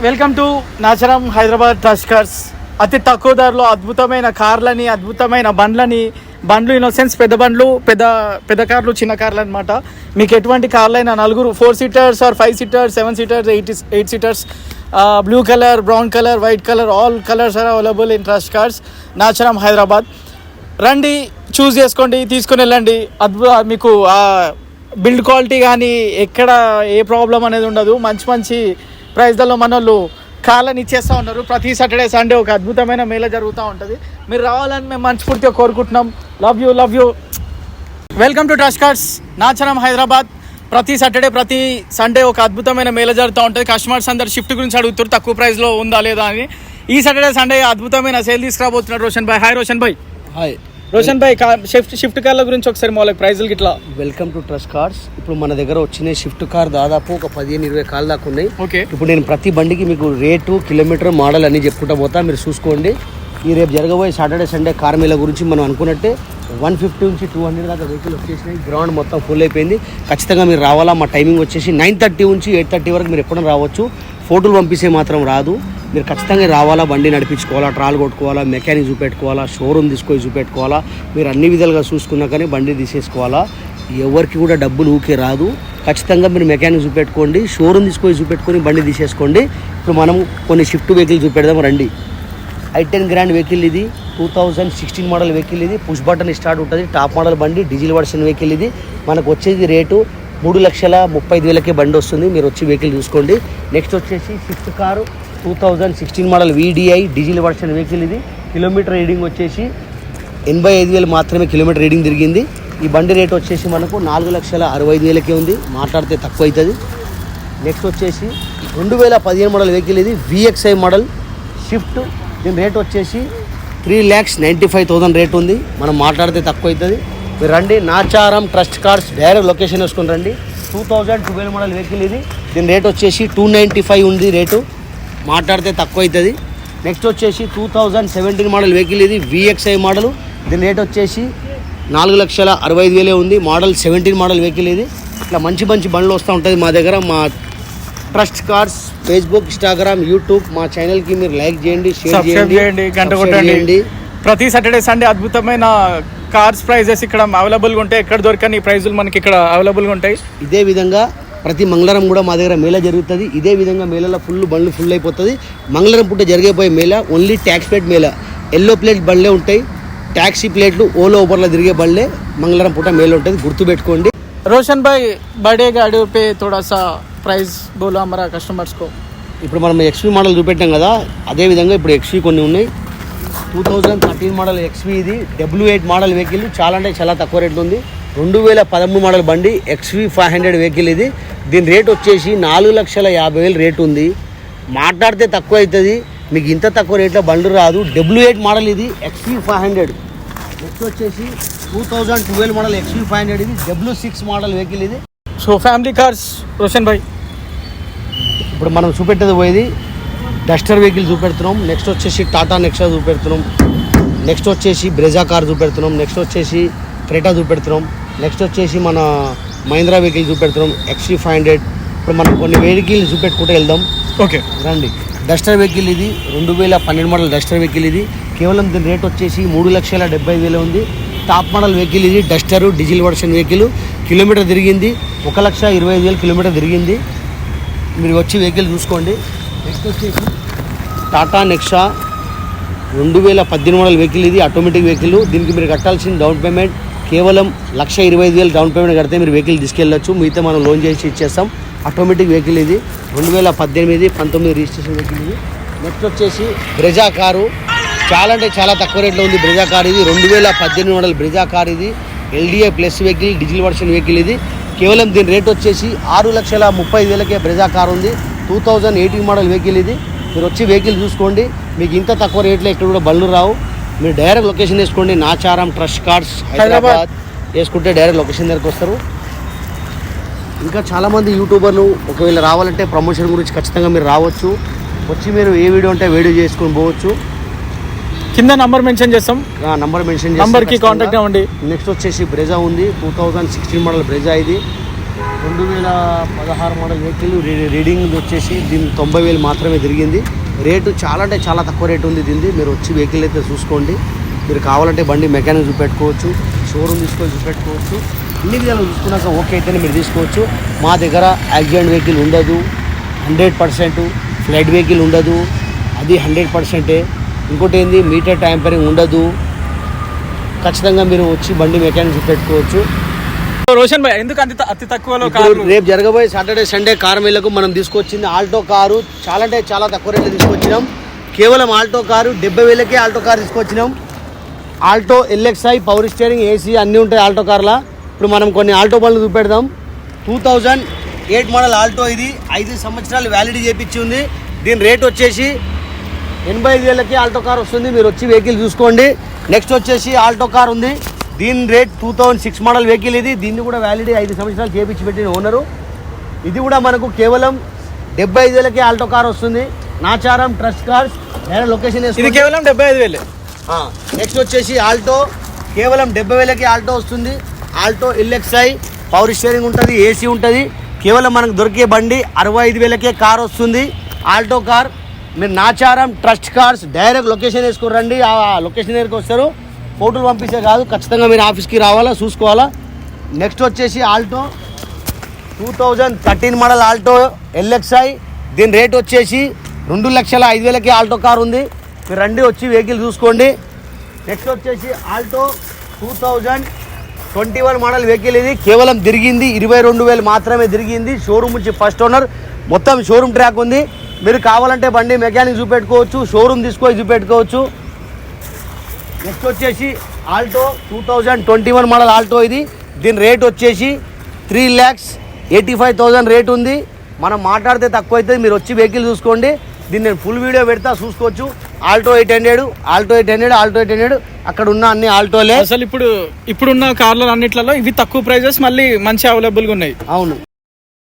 Welcome to Nacharam Hyderabad trust cars. అతి తక్కువ ధరలో అద్భుతమైన కార్లని, అద్భుతమైన బండ్లు ఇన్ సెన్స్ పెద్ద బండ్లు, పెద్ద కార్లు, చిన్న కార్లు అనమాట. మీకు ఎటువంటి కార్లు అయినా నలుగురు 4 seaters or 5 seaters, 7 seaters, 8 seaters, blue colour, brown colour, white colour, all colours are available in Trust Cars Nacharam Hyderabad. రండి, చూస్ చేసుకోండి, తీసుకుని వెళ్ళండి. మీకు బిల్డ్ క్వాలిటీ కానీ ఎక్కడ ఏ ప్రాబ్లం అనేది ఉండదు. మంచి ప్రైజ్లలో మన వాళ్ళు కార్లను ఇచ్చేస్తూ ఉన్నారు. ప్రతి సాటర్డే సండే ఒక అద్భుతమైన మేళ జరుగుతూ ఉంటుంది. మీరు రావాలని మేము మనస్ఫూర్తిగా కోరుకుంటున్నాం. Love you. Welcome to trust Cars Nacharam Hyderabad. ప్రతి సాటర్డే ప్రతి సండే ఒక అద్భుతమైన మేళ జరుగుతూ ఉంటుంది. కస్టమర్స్ అందరు షిఫ్ట్ గురించి అడుగుతారు, తక్కువ ప్రైస్లో ఉందా లేదా అని. ఈ సాటర్డే సండే అద్భుతమైన సేల్ తీసుకురాబోతున్నారు రోషన్ భాయ్. హాయ్ రోషన్ భాయ్. హాయ్ రోషన్ భాయ్, షిఫ్ట్ కార్ల గురించి ఒకసారి మా ప్రైజులు ఇట్లా. Welcome to trust cars. ఇప్పుడు మన దగ్గర వచ్చిన షిఫ్ట్ కార్ దాదాపు ఒక 15-20 కార్లు దాకా ఉన్నాయి. ఓకే, ఇప్పుడు నేను ప్రతి బండికి మీకు రేటు, కిలోమీటర్, మోడల్ అన్ని చెప్పుకుంటా పోతా, మీరు చూసుకోండి. ఈ రేపు జరగబోయే సాటర్డే సండే కార్ మేళ గురించి మనం అనుకున్నట్టే 150 నుంచి 200 దాకా వెహికల్ వచ్చేసినాయి. గ్రౌండ్ మొత్తం ఫుల్ అయిపోయింది. ఖచ్చితంగా మీరు రావాలా. మా టైమింగ్ వచ్చేసి 9:30 నుంచి 8:30 వరకు మీరు ఎప్పుడైనా రావచ్చు. ఫోటోలు పంపిస్తే మాత్రం రాదు. మీరు ఖచ్చితంగా రావాలా, బండి నడిపించుకోవాలా, ట్రాల్ కొట్టుకోవాలా, మెకానిక్ చూపెట్టుకోవాలా, షోరూమ్ తీసుకొని చూపెట్టుకోవాలా. మీరు అన్ని విధాలుగా చూసుకున్నాకనే బండి తీసేసుకోవాలా. ఎవరికి కూడా డబ్బులు ఊకే రాదు. ఖచ్చితంగా మీరు మెకానిక్ చూపెట్టుకోండి, షోరూమ్ తీసుకొని చూపెట్టుకొని బండి తీసేసుకోండి. ఇప్పుడు మనం కొన్ని షిఫ్ట్ వెహికల్ చూపెడదాం రండి. i10 గ్రాండ్ వెహికల్ ఇది, 2016 మోడల్ వెహికల్ ఇది. పుష్ బటన్ స్టార్ట్ ఉంటుంది, టాప్ మోడల్ బండి, డీజిల్ వర్షన్ వెహికల్ ఇది. మనకు వచ్చేది రేటు 3,35,000కే బండి వస్తుంది. మీరు వచ్చి వెహికల్ చూసుకోండి. నెక్స్ట్ వచ్చేసి shift car 2016 model VDI diesel version vehicle ఇది. కిలోమీటర్ రీడింగ్ వచ్చేసి 85,000 మాత్రమే కిలోమీటర్ రీడింగ్ తిరిగింది. ఈ బండి రేట్ వచ్చేసి మనకు 4,65,000కే ఉంది. మాట్లాడితే తక్కువ అవుతుంది. నెక్స్ట్ వచ్చేసి 2015 మోడల్ వెహికల్ ఇది, VXI మోడల్ షిఫ్ట్. దీని రేట్ వచ్చేసి 3,95,000 రేట్ ఉంది. మనం మాట్లాడితే తక్కువ అవుతుంది. మీరు రండి, Nacharam trust cars direct location వేసుకుని రండి. 2012 మోడల్ వెహికల్ ఇది. దీని రేట్ వచ్చేసి 295 ఉంది రేటు. మాట్లాడితే తక్కువ అవుతుంది. నెక్స్ట్ వచ్చేసి 2017 మోడల్ వెహికల్ ఇది, VXI మోడల్. దీని రేట్ వచ్చేసి 4,65,000 ఉంది. మోడల్ 17 మోడల్ వెహికల్ ఇది. ఇట్లా మంచి బండ్లు వస్తూ ఉంటుంది మా దగ్గర. మా trust cars Facebook, Instagram, YouTube మా ఛానల్కి మీరు లైక్ చేయండి, షేర్ చేయండి, గంట కొట్టండి. ప్రతి సాటర్డే సండే అద్భుతమైన కార్స్ ప్రైజెస్ ఇక్కడ అవైలబుల్గా ఉంటాయి. ఎక్కడ దొరకని ప్రైజులు మనకి ఇక్కడ అవైలబుల్గా ఉంటాయి. ఇదే విధంగా ప్రతి మంగళవారం కూడా మా దగ్గర మేళ జరుగుతుంది. ఇదే విధంగా మేళలో బండ్లు ఫుల్ అయిపోతుంది. మంగళవారం పూట జరిగిపోయే మేళ ఓన్లీ ట్యాక్స్ ప్లేట్ మేళ. ఎల్లో ప్లేట్ బండ్లే ఉంటాయి. ట్యాక్సీ ప్లేట్లు ఓలో ఓవర్లో తిరిగే బండ్లే మంగళవారం పూట మేళ ఉంటుంది. గుర్తుపెట్టుకోండి. రోషన్ భాయ్, బర్త్డే గాడి పే థోడా సా ప్రైస్ బోలో హమారా కస్టమర్స్ కో. ఇప్పుడు మనం XV మోడల్ చూపెట్టాం కదా, అదేవిధంగా ఇప్పుడు XV కొన్ని ఉన్నాయి. 2013 మోడల్ XV ఇది, W8 మోడల్ వెహికల్. చాలా అంటే చాలా తక్కువ రేట్లు ఉంది. 2013 మోడల్ బండి XV 500 వెహికల్ ఇది. దీని రేట్ వచ్చేసి 4,50,000 రేటు ఉంది. మాట్లాడితే తక్కువ అవుతుంది. మీకు ఇంత తక్కువ రేట్లో బండ్లు రాదు. W8 మోడల్ ఇది, XV 500. నెక్స్ట్ వచ్చేసి 2012 మోడల్ XV 500 ఇది, W6 మోడల్ వెహికల్ ఇది. సో ఫ్యామిలీ కార్స్ రోషన్ భాయ్, ఇప్పుడు మనం చూపెట్టేది పోయేది డస్టర్ వెహికల్ చూపెడుతున్నాం. నెక్స్ట్ వచ్చేసి టాటా నెక్సా చూపెడుతున్నాం. నెక్స్ట్ వచ్చేసి బ్రెజా కార్ చూపెడుతున్నాం. నెక్స్ట్ వచ్చేసి క్రెటా చూపెడుతున్నాం. నెక్స్ట్ వచ్చేసి మన మహీంద్రా వెహికల్ చూపెడుతున్నాం, XV 500. ఇప్పుడు మనం కొన్ని వెహికల్ చూపెట్టుకుంటూ వెళ్దాం. ఓకే రండి. డస్టర్ వెహికల్ ఇది, 2012 మోడల్ డస్టర్ వెహికల్ ఇది. కేవలం దీని రేట్ వచ్చేసి 3,75,000 ఉంది. టాప్ మోడల్ వెహికల్ ఇది, Duster diesel version vehicle. Kilometre తిరిగింది 1,25,000 కిలోమీటర్ తిరిగింది. మీరు వచ్చి వెహికల్ చూసుకోండి. నెక్స్ట్ వచ్చేసి టాటా నెక్సా 2018 మోడల్ వెహికల్ ఇది, ఆటోమేటిక్ వెహికల్. దీనికి మీరు కట్టాల్సిన డౌన్ పేమెంట్ కేవలం 1,25,000 డౌన్ పేమెంట్ కడితే మీరు వెహికల్ తీసుకెళ్ళచ్చు. మిగతా మనం లోన్ చేసి ఇచ్చేస్తాం. ఆటోమేటిక్ వెహికల్ ఇది, 2018, 19 రిజిస్ట్రేషన్ వెహికల్ ఇది. నెక్స్ట్ వచ్చేసి బ్రెజా కారు. చాలా అంటే చాలా తక్కువ రేట్లో ఉంది బ్రెజా కార్ ఇది. 2018 మోడల్ బ్రెజా కార్ ఇది, LDI plus vehicle, diesel version vehicle ఇది. కేవలం దీని రేట్ వచ్చేసి 6,30,000కే బ్రెజా కార్ ఉంది. 2018 మోడల్ వెహికల్ ఇది. మీరు వచ్చి వెహికల్ చూసుకోండి. మీకు ఇంత తక్కువ రేట్లో ఎక్కడ కూడా బండ్లు రావు. మీరు డైరెక్ట్ లొకేషన్ వేసుకోండి, నాచారం ట్రస్ట్ కార్స్ హైదరాబాద్ వేసుకుంటే డైరెక్ట్ లొకేషన్ దగ్గరకు వస్తారు. ఇంకా చాలామంది యూట్యూబర్లు ఒకవేళ రావాలంటే ప్రమోషన్ గురించి ఖచ్చితంగా మీరు రావచ్చు. వచ్చి మీరు ఏ వీడియో ఉంటే వీడియో చేసుకొని పోవచ్చు. కింద నంబర్ మెన్షన్ చేస్తాం, నంబర్ మెన్షన్ నంబర్కి కాంటాక్ట్ అవ్వండి. నెక్స్ట్ వచ్చేసి బ్రెజా ఉంది, 2016 మోడల్ బ్రెజా ఇది. 2016 మోడల్ వెహికల్ రీడింగ్ వచ్చేసి దీని 90,000 మాత్రమే తిరిగింది. రేటు చాలా అంటే చాలా తక్కువ రేటు ఉంది దీనిది. మీరు వచ్చి వెహికల్ అయితే చూసుకోండి. మీరు కావాలంటే బండి మెకానిక్ చూపెట్టుకోవచ్చు, షోరూమ్ తీసుకొని చూపెట్టుకోవచ్చు. అన్ని విధాలు చూసుకున్నాక ఓకే అయితేనే మీరు తీసుకోవచ్చు. మా దగ్గర యాక్సిడెంట్ వెహికల్ ఉండదు, 100%. ఫ్లైట్ వెహికల్ ఉండదు, అది 100%. ఇంకోటి ఏంది, మీటర్ ట్యాంపరింగ్ ఉండదు. ఖచ్చితంగా మీరు వచ్చి బండి మెకానిక్ చూపెట్టుకోవచ్చు. రోషన్ భాయ్, ఎందుకు అతి తక్కువలో రేపు జరగబోయే సాటర్డే సండే కార్ మేళకు మనం తీసుకొచ్చింది ఆల్టో కారు. చాలా అంటే చాలా తక్కువ రేట్లు తీసుకొచ్చినాం. కేవలం ఆల్టో కారు 70,000కే ఆల్టో కార్ తీసుకొచ్చినాం. Alto LXi power steering, AC అన్నీ ఉంటాయి ఆల్టో కార్లా. ఇప్పుడు మనం కొన్ని ఆల్టో బండ్లు చూపెడదాం. 2008 మోడల్ ఆల్టో ఇది. 5 సంవత్సరాలు వ్యాలిడిటీ చేపించి ఉంది. దీని రేట్ వచ్చేసి 85,000కే ఆల్టో కార్ వస్తుంది. మీరు వచ్చి వెహికల్ చూసుకోండి. నెక్స్ట్ వచ్చేసి ఆల్టో కార్ ఉంది. దీని రేట్ 2006 మోడల్ వెహికల్ ఇది. దీన్ని కూడా వ్యాలిడిటీ 5 సంవత్సరాలు చేపించి పెట్టిన ఓనరు. ఇది కూడా మనకు కేవలం 75,000కే ఆల్టో కార్ వస్తుంది. నాచారం ట్రస్ట్ కార్స్, వేరే లొకేషన్ ఇది కేవలం 75,000. నెక్స్ట్ వచ్చేసి ఆల్టో కేవలం 70,000కే ఆల్టో వస్తుంది. ఆల్టో LXi పవర్ స్టీరింగ్ ఉంటుంది, AC ఉంటుంది. కేవలం మనకు దొరికే బండి 65,000కే కార్ వస్తుంది. Alto car. మీరు Nacharam trust cars direct location వేసుకుని రండి. ఆ లొకేషన్ దగ్గరికి వస్తారు. ఫోటోలు పంపిస్తే కాదు, ఖచ్చితంగా మీరు ఆఫీస్కి రావాలా, చూసుకోవాలా. నెక్స్ట్ వచ్చేసి ఆల్టో 2013 మోడల్ ఆల్టో LXi. దీని రేట్ వచ్చేసి 2,05,000కే ఆల్టో కార్ ఉంది. మీరు రండి, వచ్చి వెహికల్ చూసుకోండి. నెక్స్ట్ వచ్చేసి ఆల్టో 2021 మోడల్ వెహికల్ ఇది. కేవలం తిరిగింది 22,000 మాత్రమే తిరిగింది. షోరూమ్ నుంచి ఫస్ట్ ఓనర్, మొత్తం షోరూమ్ ట్రాక్ ఉంది. మీరు కావాలంటే బండి మెకానిక్ చూపెట్టుకోవచ్చు, షోరూమ్ తీసుకొని చూపెట్టుకోవచ్చు. నెక్స్ట్ వచ్చేసి ఆల్టో 2021 మోడల్ ఆల్టో ఇది. దీని రేట్ వచ్చేసి 3,85,000 రేట్ ఉంది. మనం మాట్లాడితే తక్కువ అవుతుంది. మీరు వచ్చి వెహికల్ చూసుకోండి. దీన్ని నేను ఫుల్ వీడియో పెడతా, చూసుకోవచ్చు. ఆల్టో 800 అక్కడ ఉన్న అన్ని ఆల్టోలే. అసలు ఇప్పుడున్న కార్లు అన్నిట్లలో ఇవి తక్కువ ప్రైజెస్, మళ్ళీ మంచి అవైలబుల్గా ఉన్నాయి. అవును.